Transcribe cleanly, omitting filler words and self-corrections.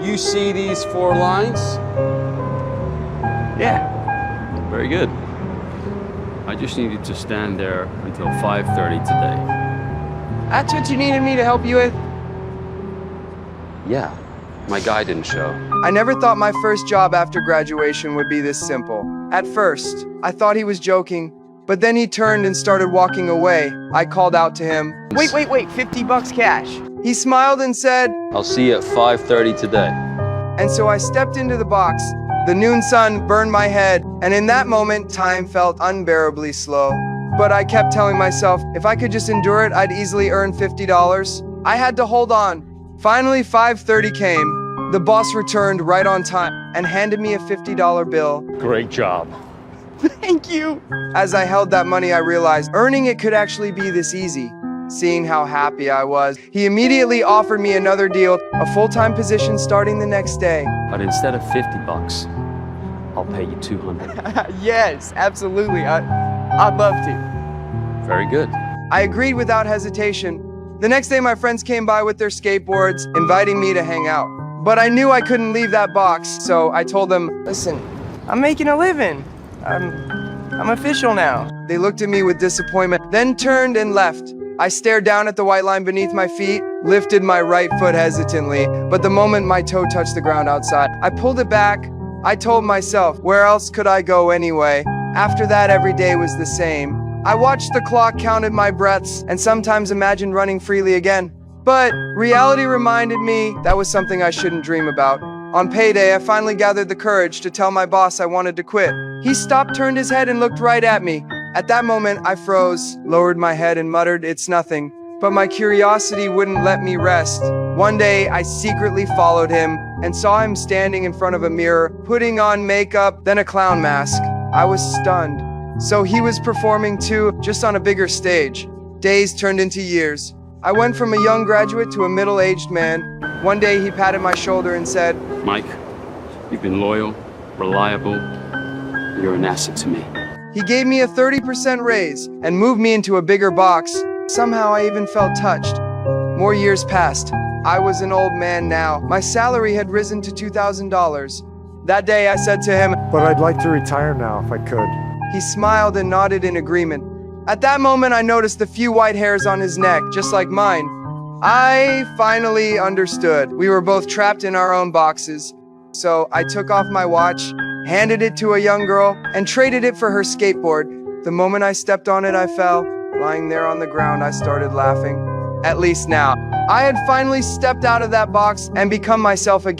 you see these 4 lines? Yeah. Very good. I just need you to stand there until 5:30 today. That's what you needed me to help you with? Yeah, my guy didn't show. I never thought my first job after graduation would be this simple. At first, I thought he was joking, but then he turned and started walking away. I called out to him. Wait, $50 cash. He smiled and said, I'll see you at 5:30 today. and so I stepped into the box. The noon sun burned my head, and in that moment, time felt unbearably slow. But I kept telling myself, if I could just endure it, I'd easily earn $50. I had to hold on. Finally, 5:30 came. The boss returned right on time and handed me a $50 bill. Great job. Thank you. As I held that money, I realized earning it could actually be this easy. Seeing how happy I was, he immediately offered me another deal, a full-time position starting the next day. But instead of $50, I'll pay you $200. Yes, absolutely. I'd love to. Very good. I agreed without hesitation. The next day, my friends came by with their skateboards, inviting me to hang out. But I knew I couldn't leave that box, so I told them, Listen, I'm making a living. I'm official now. They looked at me with disappointment, then turned and left. I stared down at the white line beneath my feet, lifted my right foot hesitantly, but the moment my toe touched the ground outside, I pulled it back. I told myself, where else could I go anyway? After that, every day was the same. I watched the clock, counted my breaths, and sometimes imagined running freely again. But reality reminded me that was something I shouldn't dream about. On payday, I finally gathered the courage to tell my boss I wanted to quit. He stopped, turned his head, and looked right at me. At that moment, I froze, lowered my head, and muttered, "It's nothing." But my curiosity wouldn't let me rest. One day, I secretly followed him and saw him standing in front of a mirror, putting on makeup, then a clown mask. I was stunned. So he was performing too, just on a bigger stage. Days turned into years. I went from a young graduate to a middle-aged man. One day, he patted my shoulder and said, Mike, you've been loyal, reliable. You're an asset to me. He gave me a 30% raise and moved me into a bigger box. Somehow I even felt touched. More years passed. I was an old man now. My salary had risen to $2,000. That day I said to him, But I'd like to retire now if I could. He smiled and nodded in agreement. At that moment I noticed the few white hairs on his neck, just like mine. I finally understood. We were both trapped in our own boxes. So I took off my watch, handed it to a young girl, and traded it for her skateboard. The moment I stepped on it, I fell. Lying there on the ground, I started laughing. At least now. I had finally stepped out of that box and become myself again.